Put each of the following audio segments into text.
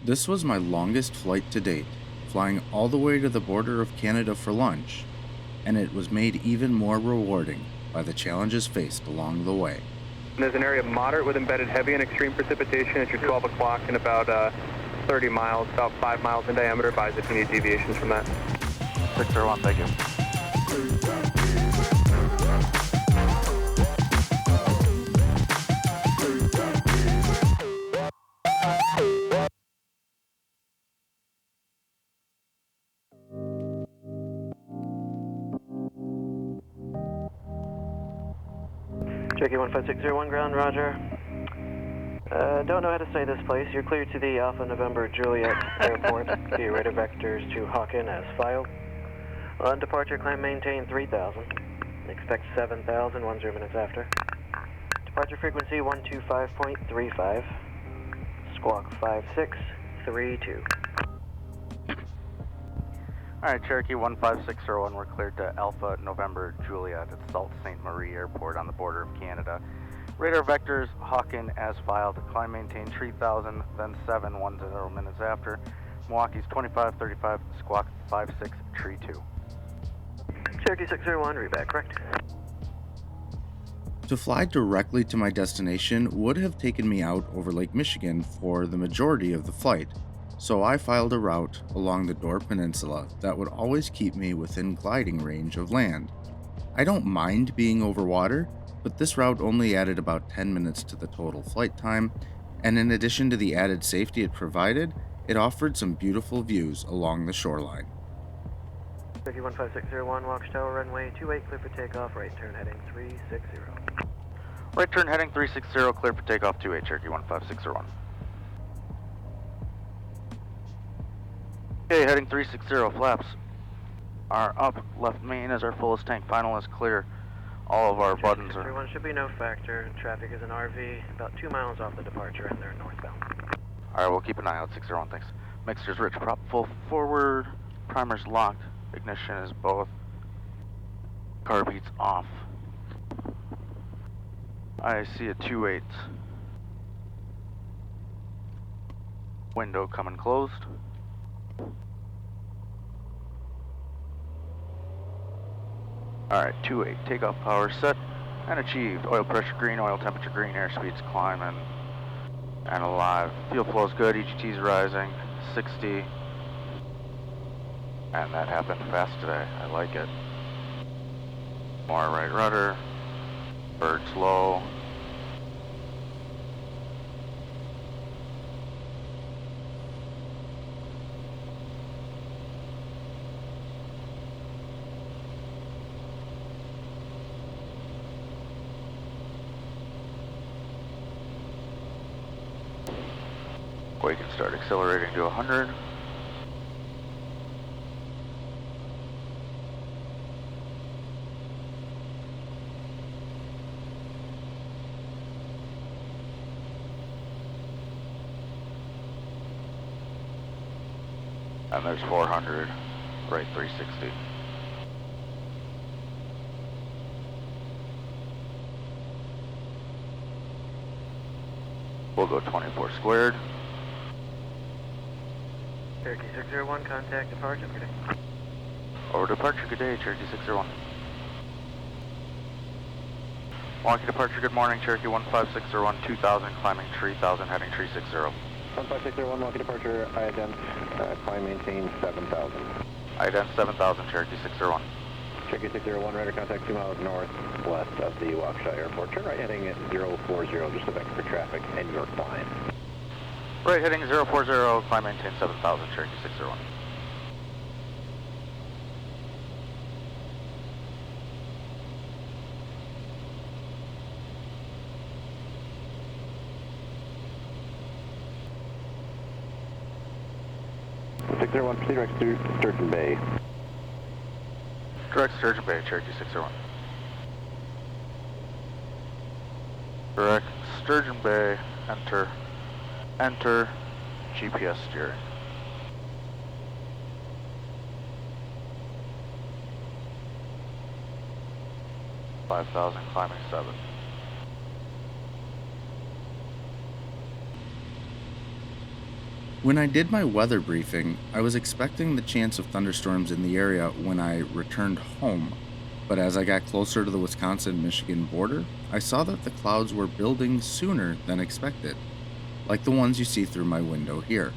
This was my longest flight to date, flying all the way to the border of Canada for lunch, and it was made even more rewarding by the challenges faced along the way. There's an area of moderate with embedded heavy and extreme precipitation at your 12 o'clock and about 30 miles, about 5 miles in diameter. Advise if you need deviations from that. 601, thank you. Cherokee 15601, ground, roger. Don't know how to say this place. You're cleared to the Alpha November Juliet Airport. The radar vectors to Hawken as filed. On departure, climb maintain 3000. Expect 7,000, 10 minutes after. Departure frequency 125.35. Squawk 5632. Alright, Cherokee 15601, we're cleared to Alpha November Juliet at Sault Ste. Marie Airport on the border of Canada. Radar vectors, Hawken as filed. Climb maintain 3000, then 710 minutes after. Milwaukee's 2535, squawk 5632. Cherokee 601, reback, correct. To fly directly to my destination would have taken me out over Lake Michigan for the majority of the flight, so I filed a route along the Door Peninsula that would always keep me within gliding range of land. I don't mind being over water, but this route only added about 10 minutes to the total flight time, and in addition to the added safety it provided, it offered some beautiful views along the shoreline. Cherokee 15601, Watchtower, runway 28, clear for takeoff, right turn heading 360. Right turn heading 360, clear for takeoff 28, Cherokee 15601. Okay, heading 360, flaps are up, left main is our fullest tank, final is clear. All of our buttons are... Everyone should be no factor. Traffic is an RV about 2 miles off the departure and they're northbound. Alright, we'll keep an eye out, 601, thanks. Mixture's rich, prop full forward, primer's locked, ignition is both, car beats off. I see a 2-8. Window coming closed. Alright, 2-8, takeoff power set and achieved. Oil pressure green, oil temperature green, airspeed's climbing and alive. Fuel flow's good, EGT's rising, 60. And that happened fast today, I like it. More right rudder, bird's low. We can start accelerating to 100. And there's 400, right 360. We'll go 24 squared. Cherokee 601, contact departure, good day. Over departure, good day, Cherokee 601. Milwaukee departure, good morning, Cherokee 15601, 2000, climbing 3000, heading 360. 15601, Milwaukee departure, ident, climb maintain 7000. Ident 7000, Cherokee 601. Cherokee 601, radar contact 2 miles northwest of the Waukesha Airport. Turn right heading at 040, just looking for traffic and your climb. Right heading 040, climb maintain 7000, Cherokee 601. Proceed direct to Sturgeon Bay. Direct Sturgeon Bay, Cherokee 601. Direct Sturgeon Bay, enter GPS steering. $5,000, climbing 7. When I did my weather briefing, I was expecting the chance of thunderstorms in the area when I returned home, but as I got closer to the Wisconsin-Michigan border, I saw that the clouds were building sooner than expected, like the ones you see through my window here.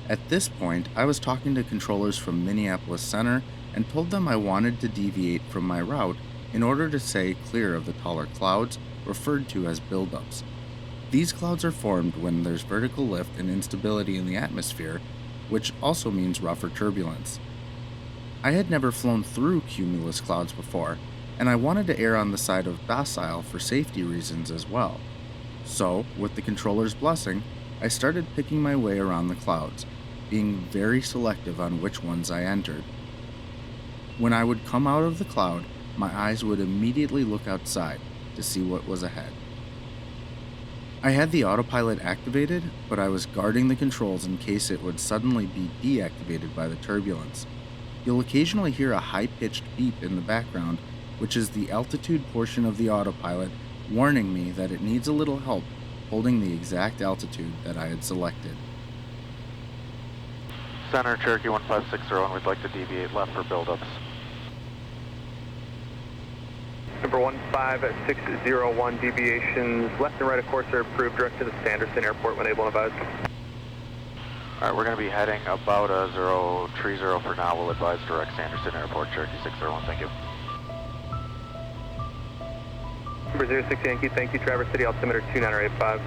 At this point, I was talking to controllers from Minneapolis Center and told them I wanted to deviate from my route in order to stay clear of the taller clouds referred to as buildups. These clouds are formed when there's vertical lift and instability in the atmosphere, which also means rougher turbulence. I had never flown through cumulus clouds before, and I wanted to err on the side of docile for safety reasons as well. So, with the controller's blessing, I started picking my way around the clouds, being very selective on which ones I entered. When I would come out of the cloud, my eyes would immediately look outside to see what was ahead. I had the autopilot activated, but I was guarding the controls in case it would suddenly be deactivated by the turbulence. You'll occasionally hear a high-pitched beep in the background, which is the altitude portion of the autopilot warning me that it needs a little help holding the exact altitude that I had selected. Center Cherokee 15601, we'd like to deviate left for buildups. Number 15601, deviations left and right of course are approved direct to the Sanderson Airport when able and advised. Alright, we're going to be heading about a 030 for now. We'll advise direct Sanderson Airport, Cherokee 601, thank you. Number 06 Yankee, thank you, Traverse City, altimeter 2985.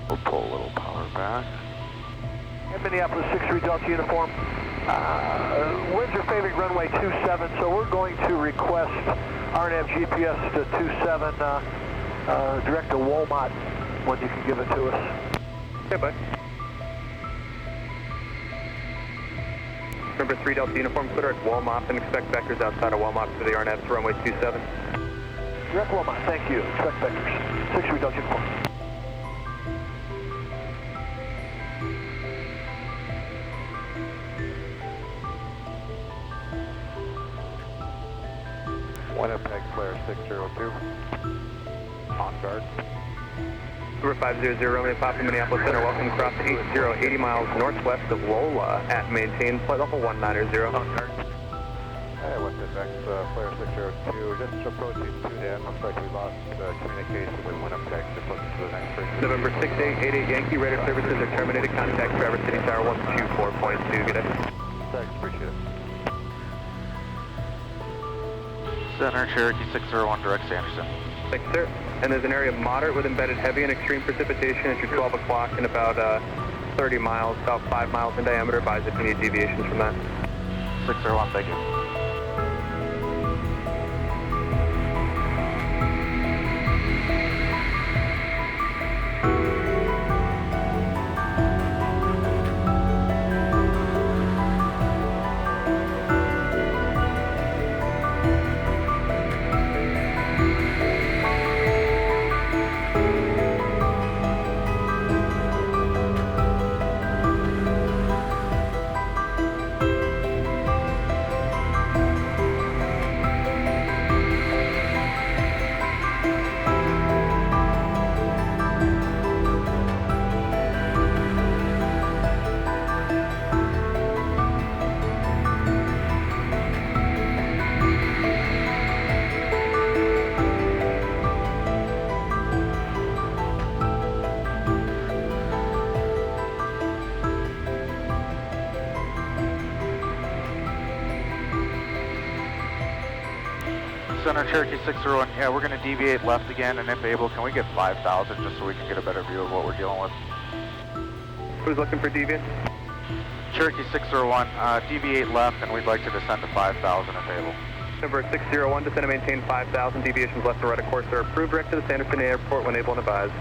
We'll pull a little power back. Minneapolis 63 Delta uniform. Winds are favoring runway 27, so we're going to request RNAV GPS to 27, direct to Walmart when you can give it to us. Okay, bye. Number 3 Delta uniform, clear at Walmart and expect vectors outside of Walmart for the RNAV to runway 27. Direct Walmart, thank you. Expect vectors. 63 Delta uniform. Winnipeg Flare 602. On guard. Number 500, Romeo Papa, Minneapolis Center, welcome across 80 miles northwest of Lola at maintain flight level 190. On guard. Hey, Winnipeg Flare 602, just approaching 2 looks like we lost communication with Winnipeg, just looking to the next frequency. November 6888 Yankee, radar services are terminated, contact Traverse City Tower 124.2, good day. Thanks, appreciate it. Center Cherokee 601, direct Sanderson. Thanks, sir. And there's an area of moderate with embedded heavy and extreme precipitation at your 12 o'clock in about 30 miles, about 5 miles in diameter. Advise if you need deviations from that. 601, thank you. Center Cherokee 601, yeah, we're going to deviate left again, and if able, can we get 5,000 just so we can get a better view of what we're dealing with? Who's looking for deviance? Cherokee 601, deviate left, and we'd like to descend to 5,000 if able. Number 601, descend and maintain 5,000. Deviations left and right of course are approved direct to the Sanderson Airport when able and advised.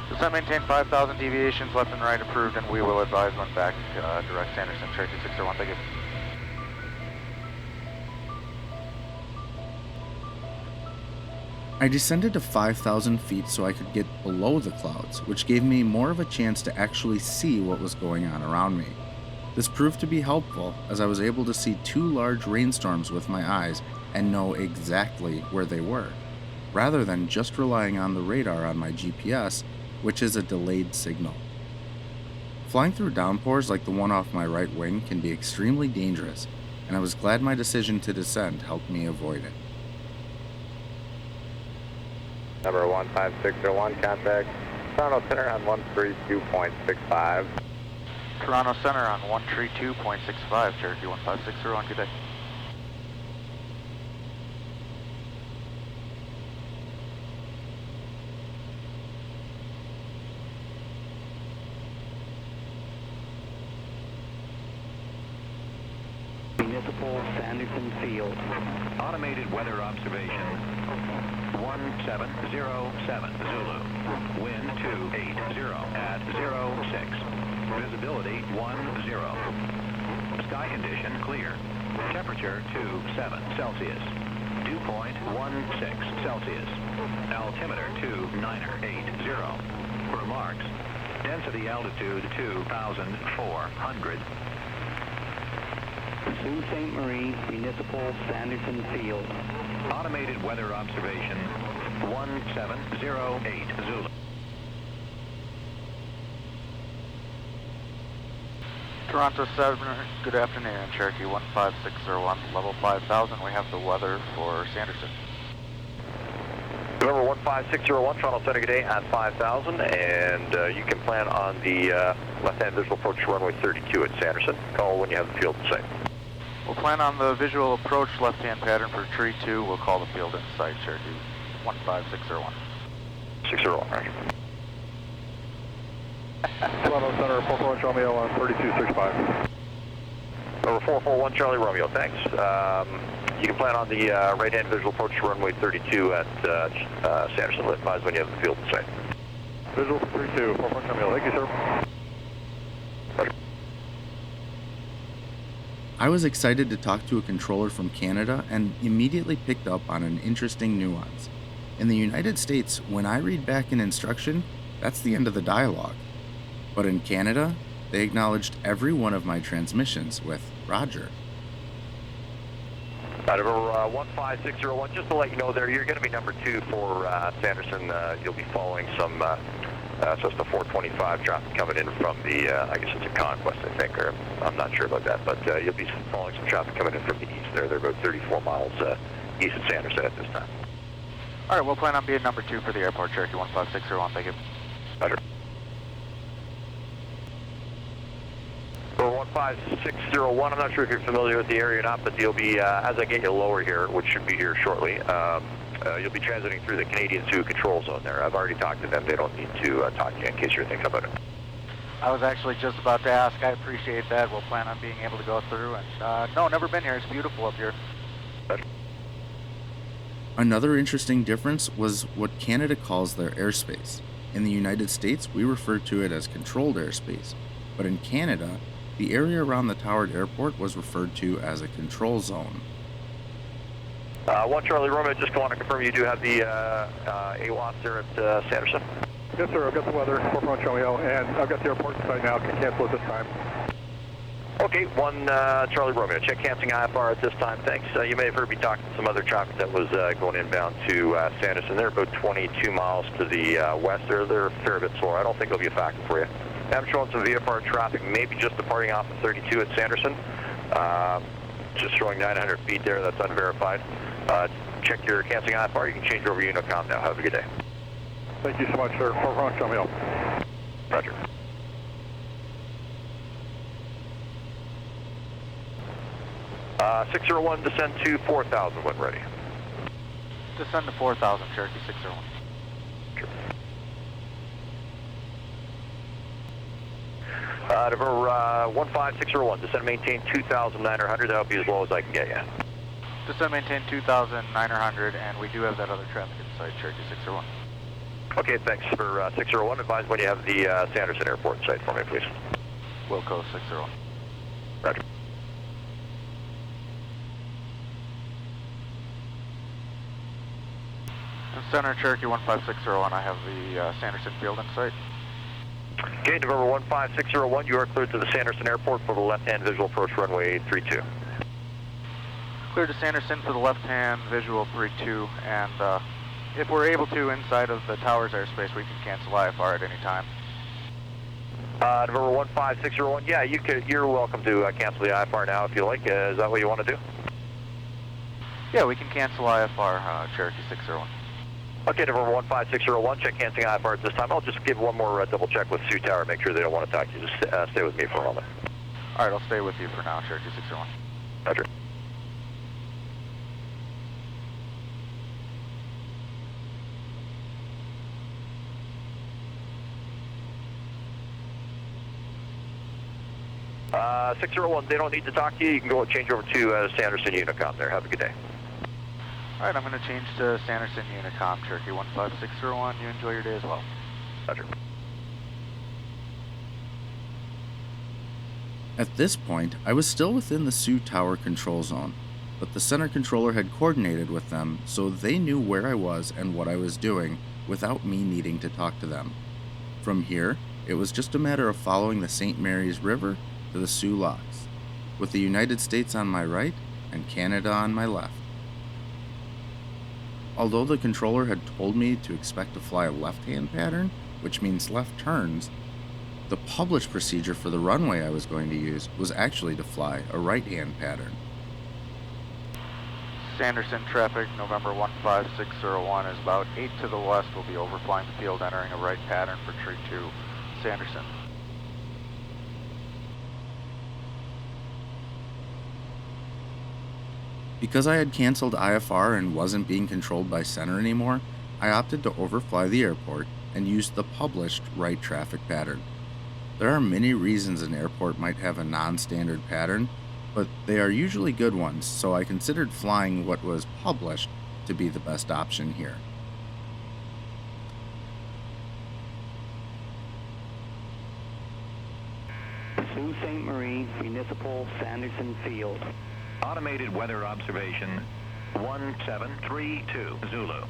Descend, maintain 5,000, deviations left and right approved, and we will advise when back direct Sanderson, Cherokee 601, thank you. I descended to 5,000 feet so I could get below the clouds, which gave me more of a chance to actually see what was going on around me. This proved to be helpful as I was able to see 2 large rainstorms with my eyes and know exactly where they were, rather than just relying on the radar on my GPS, which is a delayed signal. Flying through downpours like the one off my right wing can be extremely dangerous, and I was glad my decision to descend helped me avoid it. Number 15601, contact Toronto Center on 132.65. Toronto Center on 132.65, Cherokee 15601, good day. Municipal Sanderson Field. Automated weather observation 1707 Zulu. Wind 280 at 06. Visibility 10. Sky condition clear. Temperature 27 Celsius. Dew point 16 Celsius. Altimeter 2980. Remarks. Density altitude 2,400. Sault Ste. Marie Municipal Sanderson Field. Automated weather observation 1708 Zulu. Toronto Center, good afternoon, Cherokee 15601, level 5000. We have the weather for Sanderson. November 15601, Toronto Center, good day at 5,000, and you can plan on the left-hand visual approach runway 32 at Sanderson. Call when you have the field in sight. We'll plan on the visual approach left-hand pattern for tree 2. We'll call the field in sight, Cherokee 15601. 601, right. Toronto Center, 441 Romeo on 3265. Number 441 Charlie Romeo, thanks. You can plan on the right-hand visual approach to runway 32 at Sanderson. Let advise when you have the field in sight. Visual 32, 441 Romeo. Thank you, sir. Roger. I was excited to talk to a controller from Canada and immediately picked up on an interesting nuance. In the United States, when I read back an instruction, that's the end of the dialogue. But in Canada, they acknowledged every one of my transmissions with Roger. Number 15601, just to let you know there, you're going to be number 2 for Sanderson. You'll be following some Cessna 425 traffic coming in from the, I guess it's a Conquest, I think, or I'm not sure about that, but you'll be following some traffic coming in from the east there. They're about 34 miles east of Sanderson at this time. All right, we'll plan on being number 2 for the airport, Cherokee 15601. Thank you. Roger. For 15601, I'm not sure if you're familiar with the area or not, but you'll be, as I get you lower here, which should be here shortly, you'll be transiting through the Canadian Zoo control zone there. I've already talked to them. They don't need to talk to you in case you're thinking about it. I was actually just about to ask. I appreciate that. We'll plan on being able to go through. And no, never been here. It's beautiful up here. Another interesting difference was what Canada calls their airspace. In the United States, we refer to it as controlled airspace, but in Canada, the area around the towered airport was referred to as a control zone. 1 Charlie Romeo, just want to confirm you do have the AWAS there at Sanderson? Yes, sir. I've got the weather, 441 Romeo, and I've got the airport in sight now. Can cancel at this time. Okay, 1 Charlie Romeo, check canceling IFR at this time, thanks. You may have heard me talking to some other traffic that was going inbound to Sanderson. They're about 22 miles to the west. They're a fair bit slower. I don't think it'll be a factor for you. I'm showing some VFR traffic, maybe just departing off of 32 at Sanderson. Just showing 900 feet there, that's unverified. Check your canceling IFR, you can change over Unicom now. Have a good day. Thank you so much, sir. 441 Romeo. Roger. Uh, 601, descend to 4,000 when ready. Descend to 4,000, Cherokee 601. Sure. Number 15601, descend maintain 2,900. That'll be as low as I can get you. Descend maintain 2,900, and we do have that other traffic in sight, Cherokee 601. Okay, thanks for 601. Advise when you have the Sanderson Airport in sight for me, please. Wilco 601. Roger. And Center Cherokee 15601, I have the Sanderson field in sight. Okay, November 15601, you are cleared to the Sanderson Airport for the left-hand visual approach runway 32. Clear to Sanderson for the left-hand visual 32, and if we're able to, inside of the tower's airspace, we can cancel IFR at any time. November 15601, yeah, you're welcome to cancel the IFR now if you like. Is that what you want to do? Yeah, we can cancel IFR, Cherokee 601. Okay, November 15601, check canceling IFR at this time. I'll just give one more double check with Sioux Tower, make sure they don't want to talk to you. Just stay with me for a moment. All right, I'll stay with you for now, Cherokee 601. Roger. Uh, 601, they don't need to talk to you. You can go and change over to Sanderson Unicom there. Have a good day. All right, I'm going to change to Sanderson Unicom, Cherokee 15601. You enjoy your day as well. Roger. At this point, I was still within the Sioux Tower control zone, but the center controller had coordinated with them so they knew where I was and what I was doing without me needing to talk to them. From here, it was just a matter of following the St. Mary's River to the Sioux Locks, with the United States on my right and Canada on my left. Although the controller had told me to expect to fly a left-hand pattern, which means left turns, the published procedure for the runway I was going to use was actually to fly a right-hand pattern. Sanderson traffic, November 15601 is about 8 to the west. We'll be overflying the field, entering a right pattern for tree 2, Sanderson. Because I had canceled IFR and wasn't being controlled by center anymore, I opted to overfly the airport and used the published right traffic pattern. There are many reasons an airport might have a non-standard pattern, but they are usually good ones, so I considered flying what was published to be the best option here. Sault Ste. Marie Municipal Sanderson Field. Automated weather observation 1732 Zulu.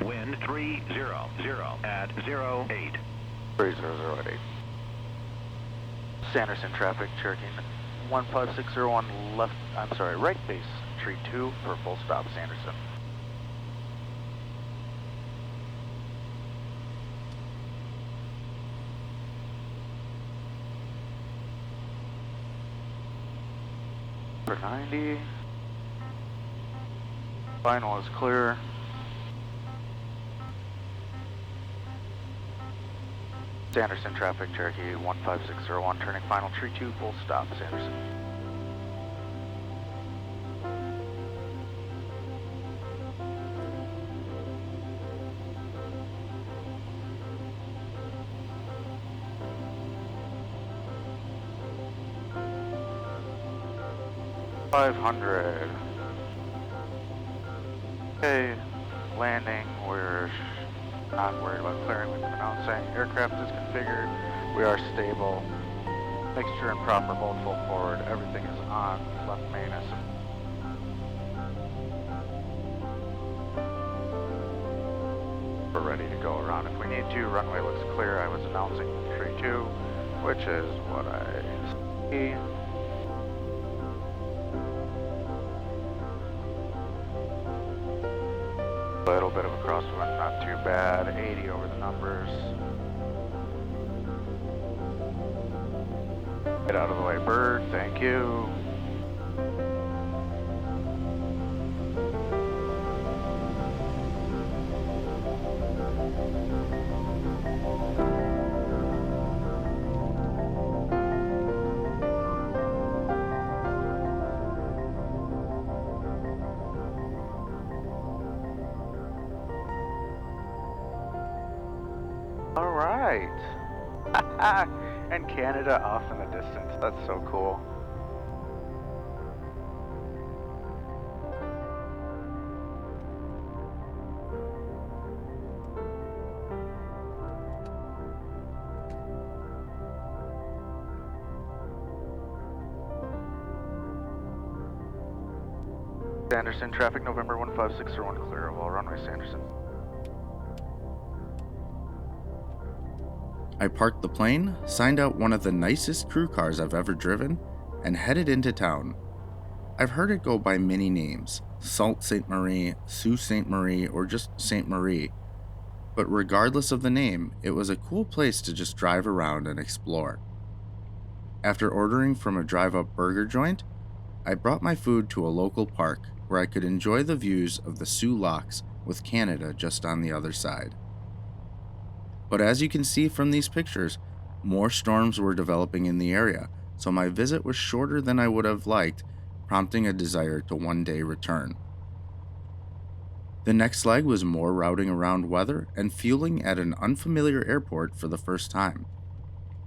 Wind 300 at 08. 3008. Sanderson traffic, Cherokee 15601 right base, tree 2 for full stop, Sanderson. For 90. Final is clear. Sanderson traffic, Cherokee 15601, turning final tree 2, full stop, Sanderson. .500. Okay, landing, we're not worried about clearing. We've been announcing aircraft is configured. We are stable. Mixture and proper both full forward. Everything is on. Left main is. We're ready to go around if we need to. Runway looks clear. I was announcing tree 2, which is what I see. A little bit of a crosswind, not too bad. 80 over the numbers. Get out of the way, bird. Thank you. All right. And Canada off in the distance. That's so cool. Sanderson traffic, November 15601, clear of all runway, Sanderson. I parked the plane, signed out one of the nicest crew cars I've ever driven, and headed into town. I've heard it go by many names: Sault Ste. Marie, Sault Ste. Marie, or just Ste. Marie. But regardless of the name, it was a cool place to just drive around and explore. After ordering from a drive-up burger joint, I brought my food to a local park where I could enjoy the views of the Soo Locks with Canada just on the other side. But as you can see from these pictures, more storms were developing in the area, so my visit was shorter than I would have liked, prompting a desire to one day return. The next leg was more routing around weather and fueling at an unfamiliar airport for the first time.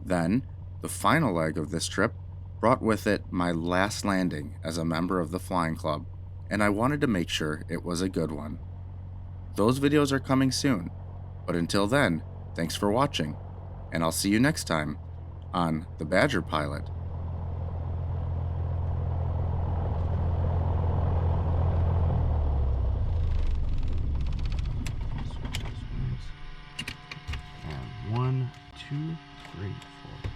Then, the final leg of this trip brought with it my last landing as a member of the flying club, and I wanted to make sure it was a good one. Those videos are coming soon, but until then, thanks for watching, and I'll see you next time on The Badger Pilot. Switch those wings. And 1, 2, 3, 4.